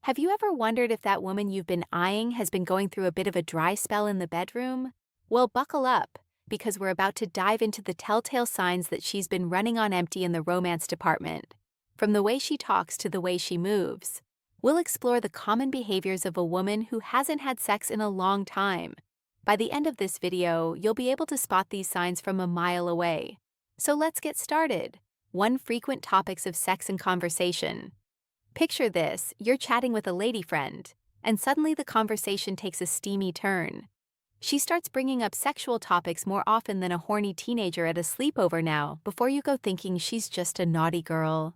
Have you ever wondered if that woman you've been eyeing has been going through a bit of a dry spell in the bedroom? Well, buckle up, because we're about to dive into the telltale signs that she's been running on empty in the romance department. From the way she talks to the way she moves, we'll explore the common behaviors of a woman who hasn't had sex in a long time. By the end of this video, you'll be able to spot these signs from a mile away. So let's get started. 1. Frequent topics of sex and conversation. Picture this, you're chatting with a lady friend, and suddenly the conversation takes a steamy turn. She starts bringing up sexual topics more often than a horny teenager at a sleepover now, before you go thinking she's just a naughty girl.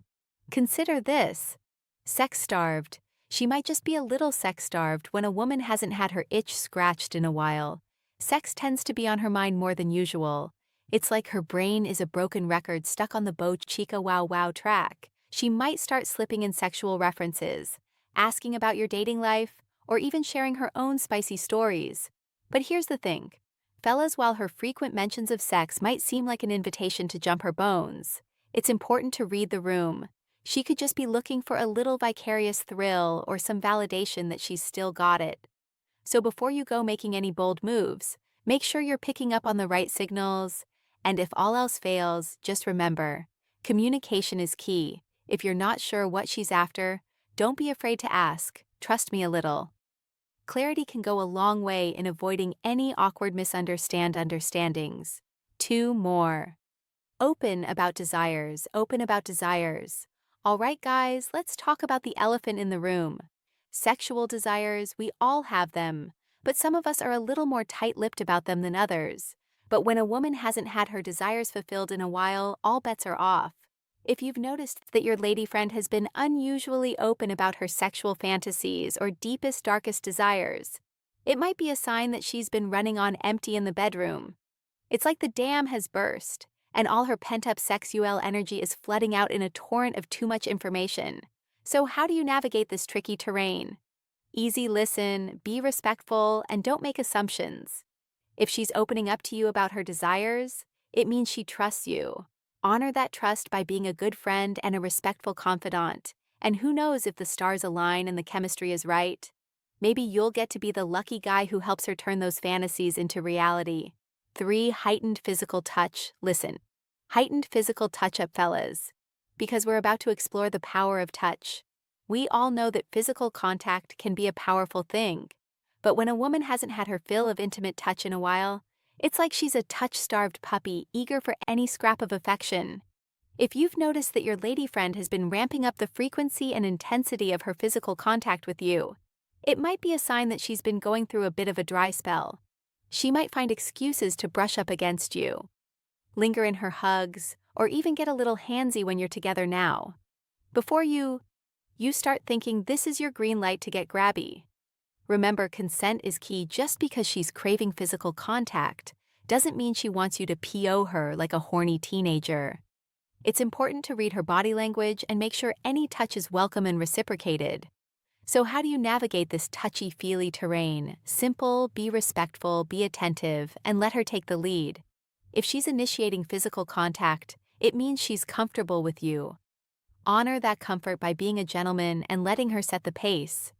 Consider this. Sex-starved. She might just be a little sex-starved when a woman hasn't had her itch scratched in a while. Sex tends to be on her mind more than usual. It's like her brain is a broken record stuck on the Bo Chica Wow Wow track. She might start slipping in sexual references, asking about your dating life, or even sharing her own spicy stories. But here's the thing. Fellas, while her frequent mentions of sex might seem like an invitation to jump her bones, it's important to read the room. She could just be looking for a little vicarious thrill or some validation that she's still got it. So before you go making any bold moves, make sure you're picking up on the right signals. And if all else fails, just remember, communication is key. If you're not sure what she's after, don't be afraid to ask. Trust me a little. Clarity can go a long way in avoiding any awkward understandings. 2 more. Open about desires. All right, guys, let's talk about the elephant in the room. Sexual desires, we all have them, but some of us are a little more tight-lipped about them than others. But when a woman hasn't had her desires fulfilled in a while, all bets are off. If you've noticed that your lady friend has been unusually open about her sexual fantasies or deepest, darkest desires, it might be a sign that she's been running on empty in the bedroom. It's like the dam has burst, and all her pent-up sexual energy is flooding out in a torrent of too much information. So how do you navigate this tricky terrain? Easy listen, be respectful, and don't make assumptions. If she's opening up to you about her desires, it means she trusts you. Honor that trust by being a good friend and a respectful confidant. And who knows if the stars align and the chemistry is right? Maybe you'll get to be the lucky guy who helps her turn those fantasies into reality. 3. Heightened physical touch. Listen. Heightened physical touch-up, fellas. Because we're about to explore the power of touch. We all know that physical contact can be a powerful thing. But when a woman hasn't had her fill of intimate touch in a while, it's like she's a touch-starved puppy, eager for any scrap of affection. If you've noticed that your lady friend has been ramping up the frequency and intensity of her physical contact with you, it might be a sign that she's been going through a bit of a dry spell. She might find excuses to brush up against you, linger in her hugs, or even get a little handsy when you're together now. Before you start thinking this is your green light to get grabby. Remember, consent is key. Just because she's craving physical contact doesn't mean she wants you to PO her like a horny teenager. It's important to read her body language and make sure any touch is welcome and reciprocated. So how do you navigate this touchy-feely terrain? Simple, be respectful, be attentive, and let her take the lead. If she's initiating physical contact, it means she's comfortable with you. Honor that comfort by being a gentleman and letting her set the pace.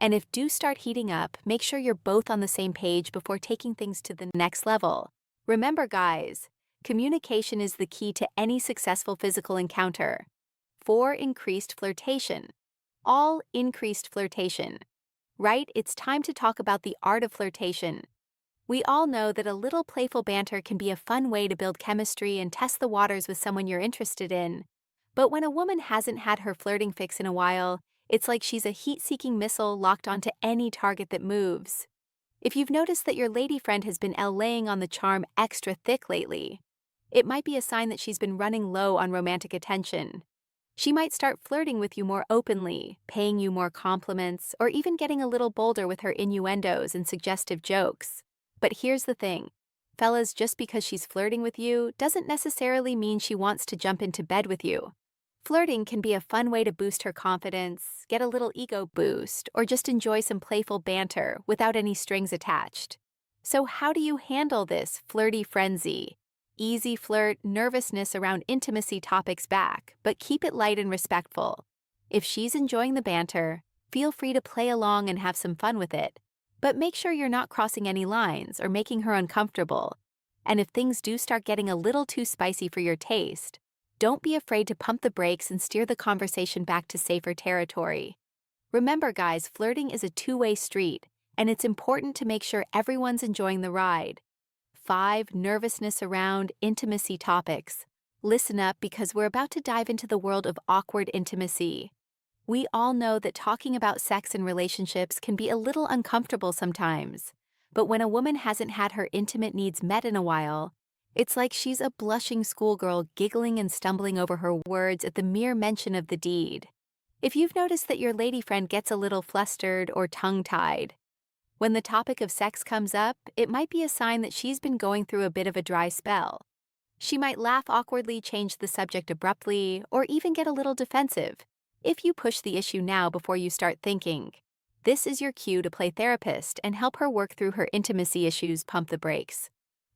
And if do start heating up, make sure you're both on the same page before taking things to the next level. Remember, guys, communication is the key to any successful physical encounter. 4. Increased flirtation. All increased flirtation. Right, it's time to talk about the art of flirtation. We all know that a little playful banter can be a fun way to build chemistry and test the waters with someone you're interested in. But when a woman hasn't had her flirting fix in a while, it's like she's a heat-seeking missile locked onto any target that moves. If you've noticed that your lady friend has been laying on the charm extra thick lately, it might be a sign that she's been running low on romantic attention. She might start flirting with you more openly, paying you more compliments, or even getting a little bolder with her innuendos and suggestive jokes. But here's the thing. Fellas, just because she's flirting with you doesn't necessarily mean she wants to jump into bed with you. Flirting can be a fun way to boost her confidence, get a little ego boost, or just enjoy some playful banter without any strings attached. So how do you handle this flirty frenzy? Easy flirt, nervousness around intimacy topics back, but keep it light and respectful. If she's enjoying the banter, feel free to play along and have some fun with it. But make sure you're not crossing any lines or making her uncomfortable. And if things do start getting a little too spicy for your taste, don't be afraid to pump the brakes and steer the conversation back to safer territory. Remember, guys, flirting is a two-way street, and it's important to make sure everyone's enjoying the ride. 5. Nervousness around intimacy topics. Listen up because we're about to dive into the world of awkward intimacy. We all know that talking about sex and relationships can be a little uncomfortable sometimes, but when a woman hasn't had her intimate needs met in a while, it's like she's a blushing schoolgirl giggling and stumbling over her words at the mere mention of the deed. If you've noticed that your lady friend gets a little flustered or tongue-tied when the topic of sex comes up, it might be a sign that she's been going through a bit of a dry spell. She might laugh awkwardly, change the subject abruptly, or even get a little defensive. If you push the issue now before you start thinking, this is your cue to play therapist and help her work through her intimacy issues. Pump the brakes.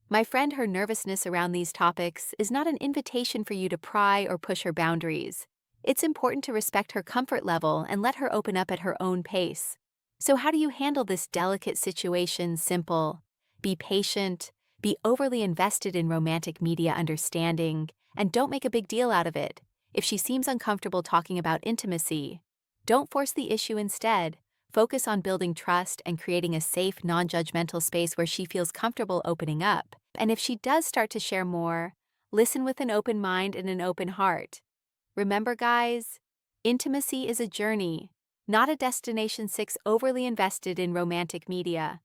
My friend, her nervousness around these topics is not an invitation for you to pry or push her boundaries. It's important to respect her comfort level and let her open up at her own pace. So how do you handle this delicate situation? Simple. Be patient, be overly invested in romantic media understanding, and don't make a big deal out of it. If she seems uncomfortable talking about intimacy, don't force the issue. Instead, focus on building trust and creating a safe, non-judgmental space where she feels comfortable opening up. And if she does start to share more, listen with an open mind and an open heart. Remember, guys, intimacy is a journey, not a destination. 6. Overly invested in romantic media.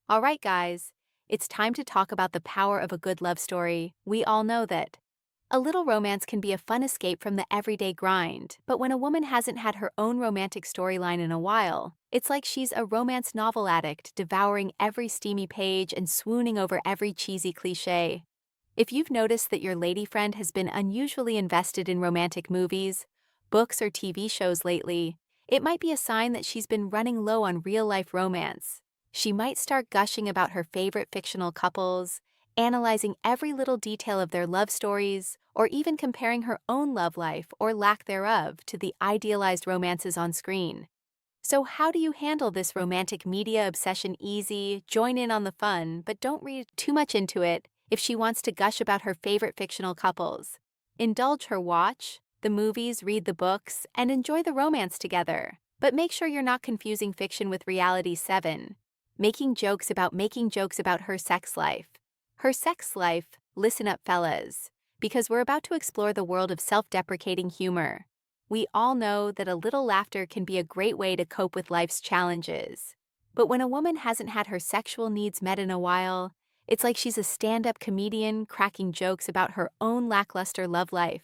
All right, guys, it's time to talk about the power of a good love story. We all know that a little romance can be a fun escape from the everyday grind, but when a woman hasn't had her own romantic storyline in a while, it's like she's a romance novel addict, devouring every steamy page and swooning over every cheesy cliché. If you've noticed that your lady friend has been unusually invested in romantic movies, books, or TV shows lately, it might be a sign that she's been running low on real-life romance. She might start gushing about her favorite fictional couples, analyzing every little detail of their love stories, or even comparing her own love life or lack thereof to the idealized romances on screen. So how do you handle this romantic media obsession? Easy, join in on the fun, but don't read too much into it. If she wants to gush about her favorite fictional couples, indulge her, watch the movies, read the books, and enjoy the romance together. But make sure you're not confusing fiction with reality. 7. Making jokes about her sex life. Her sex life. Listen up, fellas, because we're about to explore the world of self-deprecating humor. We all know that a little laughter can be a great way to cope with life's challenges. But when a woman hasn't had her sexual needs met in a while, it's like she's a stand-up comedian cracking jokes about her own lackluster love life.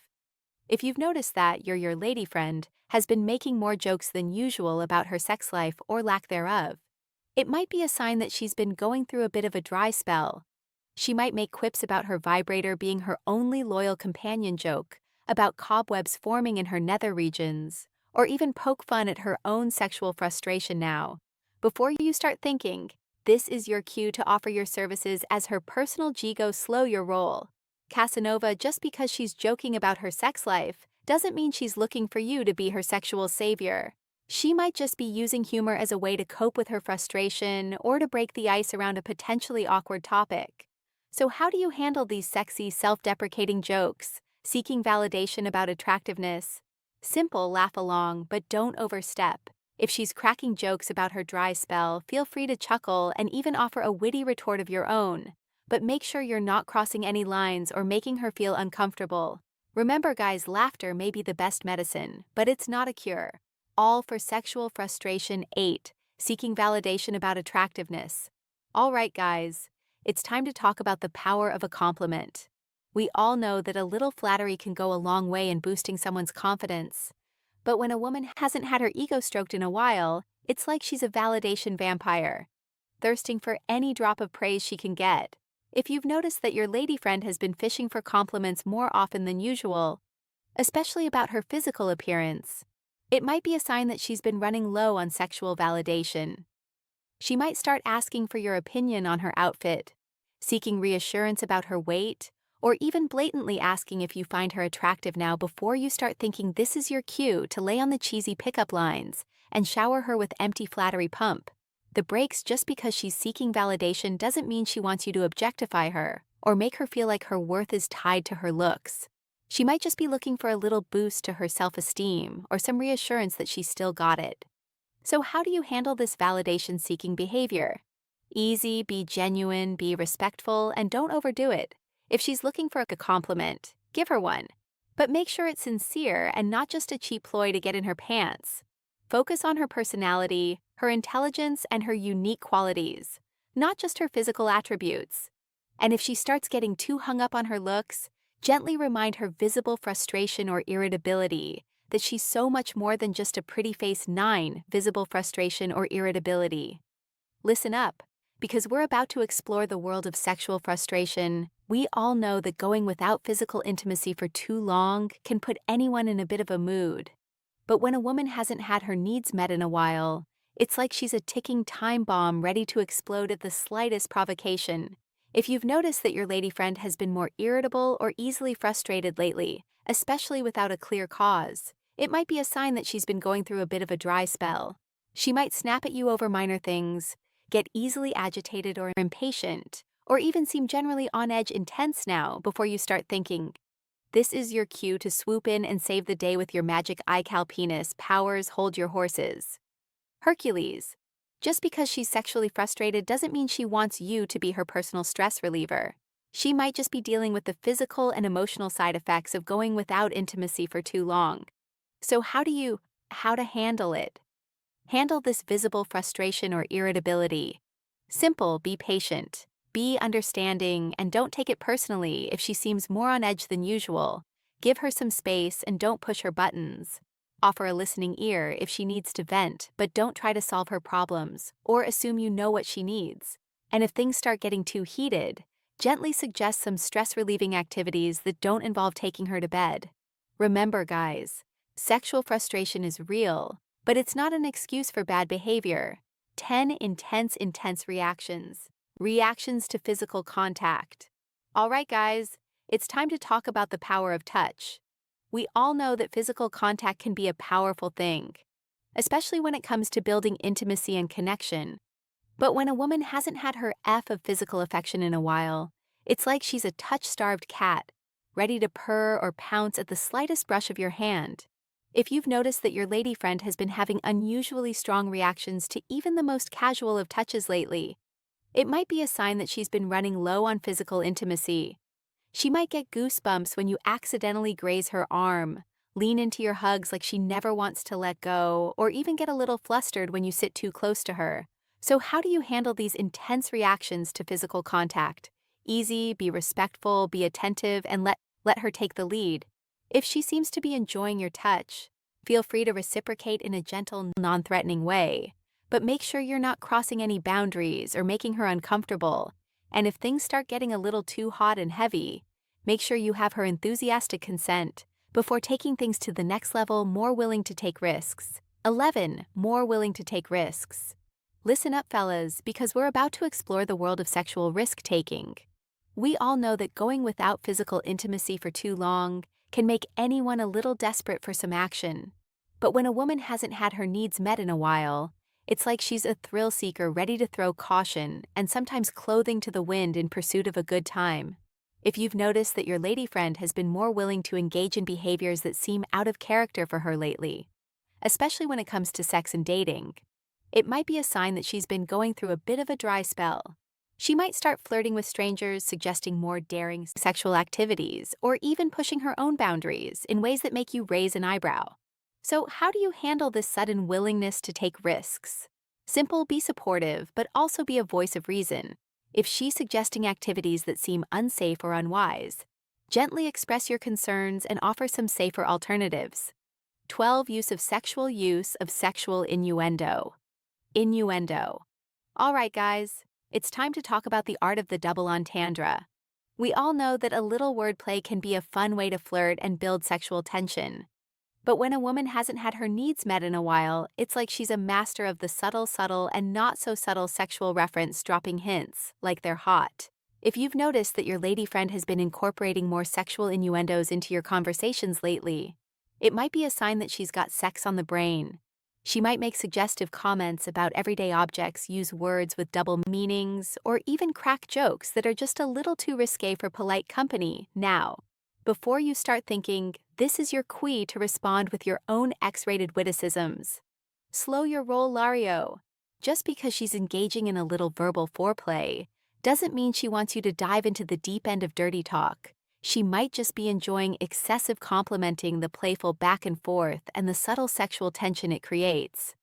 If you've noticed that your lady friend has been making more jokes than usual about her sex life or lack thereof, it might be a sign that she's been going through a bit of a dry spell. She might make quips about her vibrator being her only loyal companion, joke about cobwebs forming in her nether regions, or even poke fun at her own sexual frustration. Now, before you start thinking, this is your cue to offer your services as her personal Go slow your roll. Casanova. Just because she's joking about her sex life doesn't mean she's looking for you to be her sexual savior. She might just be using humor as a way to cope with her frustration or to break the ice around a potentially awkward topic. So how do you handle these sexy, self-deprecating jokes? Seeking validation about attractiveness. Simple, laugh along, but don't overstep. If she's cracking jokes about her dry spell, feel free to chuckle and even offer a witty retort of your own. But make sure you're not crossing any lines or making her feel uncomfortable. Remember, guys, laughter may be the best medicine, but it's not a cure. All for sexual frustration. 8. Seeking validation about attractiveness. All right, guys, it's time to talk about the power of a compliment. We all know that a little flattery can go a long way in boosting someone's confidence. But when a woman hasn't had her ego stroked in a while, it's like she's a validation vampire, thirsting for any drop of praise she can get. If you've noticed that your lady friend has been fishing for compliments more often than usual, especially about her physical appearance, it might be a sign that she's been running low on sexual validation. She might start asking for your opinion on her outfit, seeking reassurance about her weight, or even blatantly asking if you find her attractive. Now, before you start thinking, this is your cue to lay on the cheesy pickup lines and shower her with empty flattery pump. The breaks just because she's seeking validation doesn't mean she wants you to objectify her or make her feel like her worth is tied to her looks. She might just be looking for a little boost to her self-esteem or some reassurance that she still got it. So how do you handle this validation-seeking behavior? Easy, be genuine, be respectful, and don't overdo it. If she's looking for a compliment, give her one. But make sure it's sincere and not just a cheap ploy to get in her pants. Focus on her personality, her intelligence, and her unique qualities, not just her physical attributes. And if she starts getting too hung up on her looks, gently remind her visible frustration or irritability that she's so much more than just a pretty face. 9. Visible frustration or irritability. Listen up, because we're about to explore the world of sexual frustration. We all know that going without physical intimacy for too long can put anyone in a bit of a mood. But when a woman hasn't had her needs met in a while, it's like she's a ticking time bomb ready to explode at the slightest provocation. If you've noticed that your lady friend has been more irritable or easily frustrated lately, especially without a clear cause, it might be a sign that she's been going through a bit of a dry spell. She might snap at you over minor things, get easily agitated or impatient, or even seem generally on edge intense now before you start thinking. This is your cue to swoop in and save the day with your magic iCal penis powers. Hold your horses. Hercules. Just because she's sexually frustrated doesn't mean she wants you to be her personal stress reliever. She might just be dealing with the physical and emotional side effects of going without intimacy for too long. So how to handle it? Handle this visible frustration or irritability. Simple, be patient. Be understanding and don't take it personally if she seems more on edge than usual. Give her some space and don't push her buttons. Offer a listening ear if she needs to vent, but don't try to solve her problems or assume you know what she needs. And if things start getting too heated, gently suggest some stress-relieving activities that don't involve taking her to bed. Remember, guys, sexual frustration is real, but it's not an excuse for bad behavior. 10 intense reactions. Reactions to physical contact. All right, guys, it's time to talk about the power of touch. We all know that physical contact can be a powerful thing, especially when it comes to building intimacy and connection. But when a woman hasn't had her of physical affection in a while, it's like she's a touch-starved cat, ready to purr or pounce at the slightest brush of your hand. If you've noticed that your lady friend has been having unusually strong reactions to even the most casual of touches lately, it might be a sign that she's been running low on physical intimacy. She might get goosebumps when you accidentally graze her arm, lean into your hugs like she never wants to let go, or even get a little flustered when you sit too close to her. So how do you handle these intense reactions to physical contact? Easy, be respectful, be attentive, and let her take the lead. If she seems to be enjoying your touch, feel free to reciprocate in a gentle, non-threatening way. But make sure you're not crossing any boundaries or making her uncomfortable. And if things start getting a little too hot and heavy, make sure you have her enthusiastic consent before taking things to the next level. More willing to take risks. 11. More willing to take risks. Listen up, fellas, because we're about to explore the world of sexual risk-taking. We all know that going without physical intimacy for too long can make anyone a little desperate for some action. But when a woman hasn't had her needs met in a while, it's like she's a thrill seeker ready to throw caution and sometimes clothing to the wind in pursuit of a good time. If you've noticed that your lady friend has been more willing to engage in behaviors that seem out of character for her lately, especially when it comes to sex and dating, it might be a sign that she's been going through a bit of a dry spell. She might start flirting with strangers, suggesting more daring sexual activities, or even pushing her own boundaries in ways that make you raise an eyebrow. So how do you handle this sudden willingness to take risks? Simple, be supportive, but also be a voice of reason. If she's suggesting activities that seem unsafe or unwise, gently express your concerns and offer some safer alternatives. 12. Use of sexual innuendo. Innuendo. All right, guys, it's time to talk about the art of the double entendre. We all know that a little wordplay can be a fun way to flirt and build sexual tension. But when a woman hasn't had her needs met in a while, it's like she's a master of the subtle, and not so subtle sexual reference, dropping hints, like they're hot. If you've noticed that your lady friend has been incorporating more sexual innuendos into your conversations lately, it might be a sign that she's got sex on the brain. She might make suggestive comments about everyday objects, use words with double meanings, or even crack jokes that are just a little too risque for polite company. Now, before you start thinking, this is your key to respond with your own X-rated witticisms. Slow your roll, Lario. Just because she's engaging in a little verbal foreplay doesn't mean she wants you to dive into the deep end of dirty talk. She might just be enjoying excessive complimenting, the playful back and forth, and the subtle sexual tension it creates.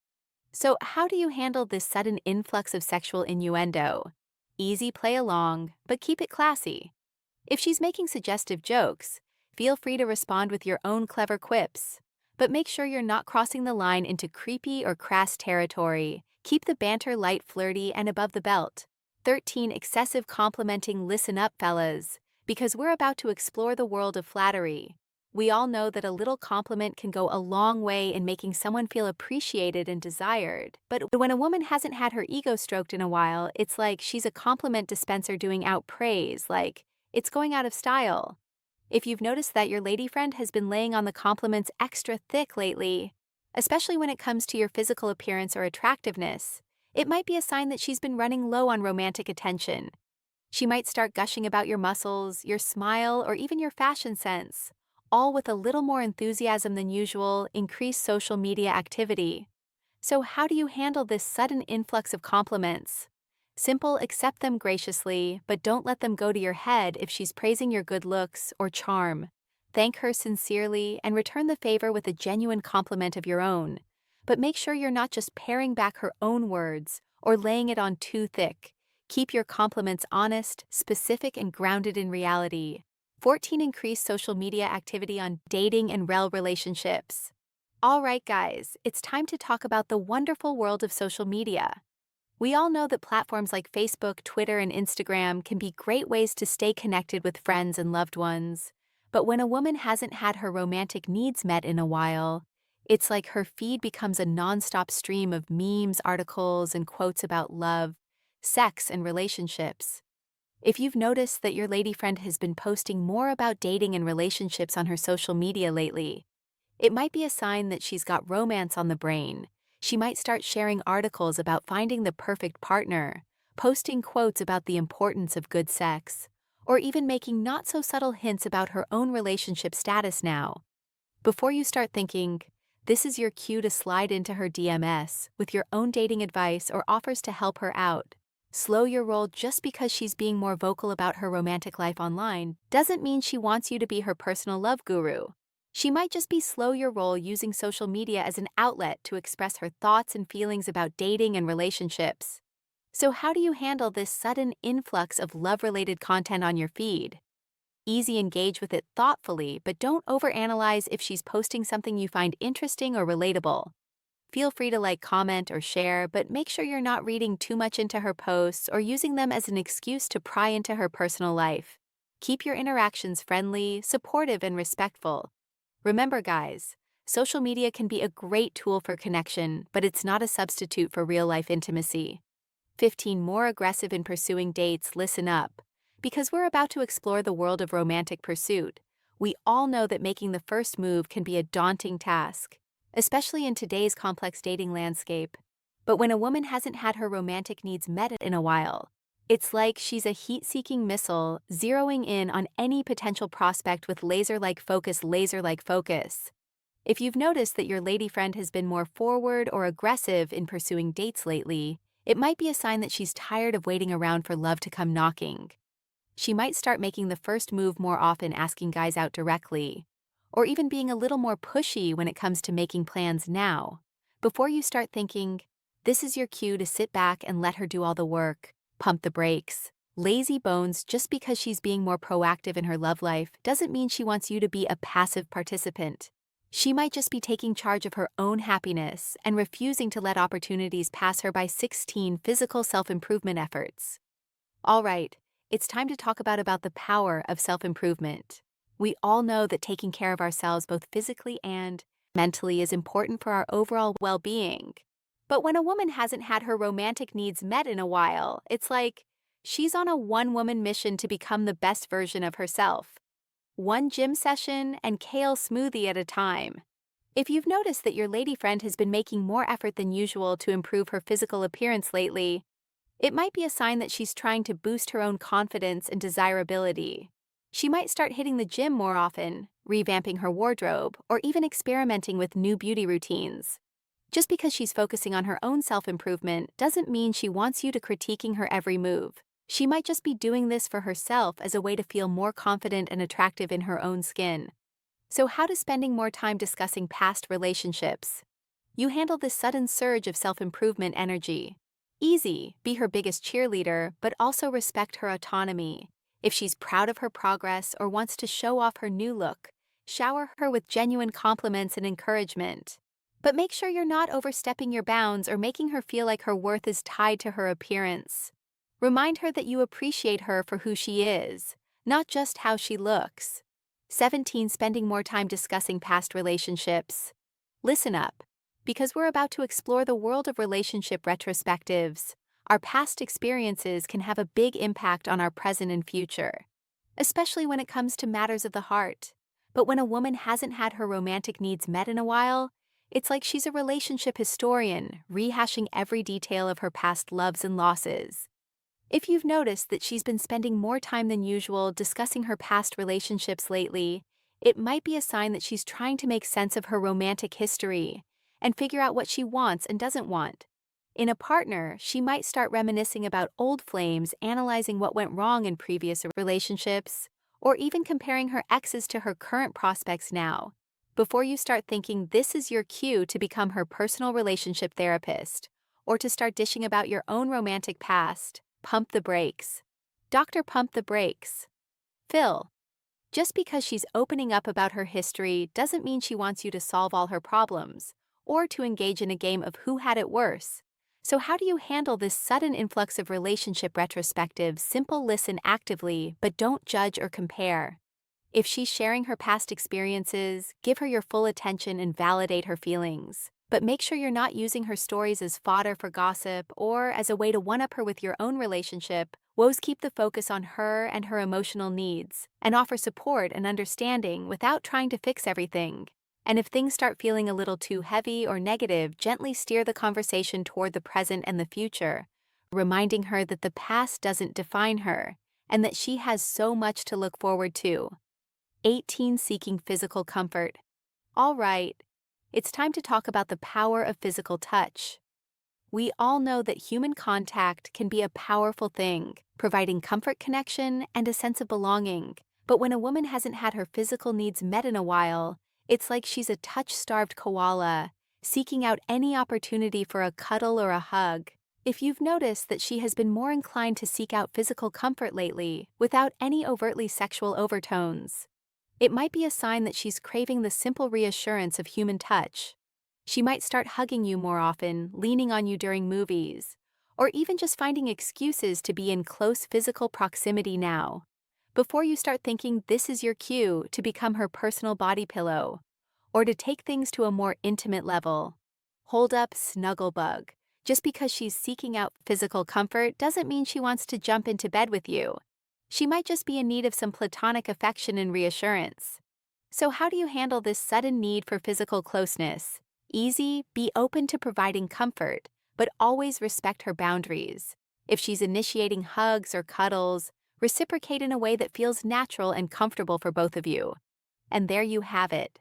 So, how do you handle this sudden influx of sexual innuendo? Easy play along, but keep it classy. If she's making suggestive jokes, feel free to respond with your own clever quips. But make sure you're not crossing the line into creepy or crass territory. Keep the banter light, flirty, and above the belt. 13. Excessive complimenting. Listen up, fellas, because we're about to explore the world of flattery. We all know that a little compliment can go a long way in making someone feel appreciated and desired. But when a woman hasn't had her ego stroked in a while, it's like she's a compliment dispenser doing out praise, like, it's going out of style. If you've noticed that your lady friend has been laying on the compliments extra thick lately, especially when it comes to your physical appearance or attractiveness, it might be a sign that she's been running low on romantic attention. She might start gushing about your muscles, your smile, or even your fashion sense, all with a little more enthusiasm than usual, increased social media activity. So how do you handle this sudden influx of compliments? Simple, accept them graciously, but don't let them go to your head if she's praising your good looks or charm. Thank her sincerely and return the favor with a genuine compliment of your own. But make sure you're not just paring back her own words or laying it on too thick. Keep your compliments honest, specific, and grounded in reality. 14. Increase social media activity on dating and rel relationships. All right, guys, it's time to talk about the wonderful world of social media. We all know that platforms like Facebook, Twitter, and Instagram can be great ways to stay connected with friends and loved ones. But when a woman hasn't had her romantic needs met in a while, it's like her feed becomes a nonstop stream of memes, articles, and quotes about love, sex, and relationships. If you've noticed that your lady friend has been posting more about dating and relationships on her social media lately, it might be a sign that she's got romance on the brain. She might start sharing articles about finding the perfect partner, posting quotes about the importance of good sex, or even making not-so-subtle hints about her own relationship status now. Before you start thinking, this is your cue to slide into her DMs with your own dating advice or offers to help her out. Slow your roll. Just because she's being more vocal about her romantic life online doesn't mean she wants you to be her personal love guru. She might just be slow your roll, using social media as an outlet to express her thoughts and feelings about dating and relationships. So how do you handle this sudden influx of love-related content on your feed? Easy, engage with it thoughtfully, but don't overanalyze if she's posting something you find interesting or relatable. Feel free to like, comment, or share, but make sure you're not reading too much into her posts or using them as an excuse to pry into her personal life. Keep your interactions friendly, supportive, and respectful. Remember, guys, social media can be a great tool for connection, but it's not a substitute for real-life intimacy. 15. More aggressive in pursuing dates. Listen up, because we're about to explore the world of romantic pursuit. We all know that making the first move can be a daunting task, especially in today's complex dating landscape. But when a woman hasn't had her romantic needs met in a while, it's like she's a heat-seeking missile, zeroing in on any potential prospect with laser-like focus. If you've noticed that your lady friend has been more forward or aggressive in pursuing dates lately, it might be a sign that she's tired of waiting around for love to come knocking. She might start making the first move more often, asking guys out directly, or even being a little more pushy when it comes to making plans now. Before you start thinking, this is your cue to sit back and let her do all the work. Pump the brakes. Lazy bones. Just because she's being more proactive in her love life doesn't mean she wants you to be a passive participant. She might just be taking charge of her own happiness and refusing to let opportunities pass her by. 16. Physical self-improvement efforts. All right, it's time to talk about the power of self-improvement. We all know that taking care of ourselves both physically and mentally is important for our overall well-being. But when a woman hasn't had her romantic needs met in a while, it's like she's on a one-woman mission to become the best version of herself. One gym session and kale smoothie at a time. If you've noticed that your lady friend has been making more effort than usual to improve her physical appearance lately, it might be a sign that she's trying to boost her own confidence and desirability. She might start hitting the gym more often, revamping her wardrobe, or even experimenting with new beauty routines. Just because she's focusing on her own self-improvement doesn't mean she wants you to critiquing her every move. She might just be doing this for herself as a way to feel more confident and attractive in her own skin. So how does spending more time discussing past relationships? You handle this sudden surge of self-improvement energy. Easy, be her biggest cheerleader, but also respect her autonomy. If she's proud of her progress or wants to show off her new look, shower her with genuine compliments and encouragement. But make sure you're not overstepping your bounds or making her feel like her worth is tied to her appearance. Remind her that you appreciate her for who she is, not just how she looks. 17. Spending more time discussing past relationships. Listen up, because we're about to explore the world of relationship retrospectives. Our past experiences can have a big impact on our present and future, especially when it comes to matters of the heart. But when a woman hasn't had her romantic needs met in a while, it's like she's a relationship historian, rehashing every detail of her past loves and losses. If you've noticed that she's been spending more time than usual discussing her past relationships lately, it might be a sign that she's trying to make sense of her romantic history and figure out what she wants and doesn't want. In a partner, she might start reminiscing about old flames, analyzing what went wrong in previous relationships, or even comparing her exes to her current prospects now. Before you start thinking this is your cue to become her personal relationship therapist, or to start dishing about your own romantic past, pump the brakes. Dr. Pump the Brakes. Phil. Just because she's opening up about her history doesn't mean she wants you to solve all her problems, or to engage in a game of who had it worse. So how do you handle this sudden influx of relationship retrospectives? Simple: listen actively, but don't judge or compare. If she's sharing her past experiences, give her your full attention and validate her feelings. But make sure you're not using her stories as fodder for gossip or as a way to one-up her with your own relationship. Woes keep the focus on her and her emotional needs, and offer support and understanding without trying to fix everything. And if things start feeling a little too heavy or negative, gently steer the conversation toward the present and the future, reminding her that the past doesn't define her and that she has so much to look forward to. 18. Seeking physical comfort. All right, it's time to talk about the power of physical touch. We all know that human contact can be a powerful thing, providing comfort, connection, and a sense of belonging. But when a woman hasn't had her physical needs met in a while, it's like she's a touch-starved koala, seeking out any opportunity for a cuddle or a hug. If you've noticed that she has been more inclined to seek out physical comfort lately, without any overtly sexual overtones, it might be a sign that she's craving the simple reassurance of human touch. She might start hugging you more often, leaning on you during movies, or even just finding excuses to be in close physical proximity now. Before you start thinking this is your cue to become her personal body pillow, or to take things to a more intimate level. Hold up, snugglebug. Just because she's seeking out physical comfort doesn't mean she wants to jump into bed with you. She might just be in need of some platonic affection and reassurance. So how do you handle this sudden need for physical closeness? Easy: be open to providing comfort, but always respect her boundaries. If she's initiating hugs or cuddles, reciprocate in a way that feels natural and comfortable for both of you. And there you have it.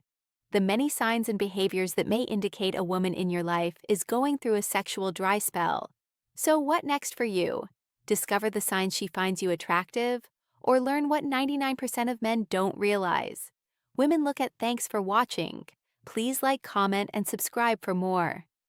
The many signs and behaviors that may indicate a woman in your life is going through a sexual dry spell. So what next for you? Discover the signs she finds you attractive, or learn what 99% of men don't realize. Women look at. Thanks for watching. Please like, comment, and subscribe for more.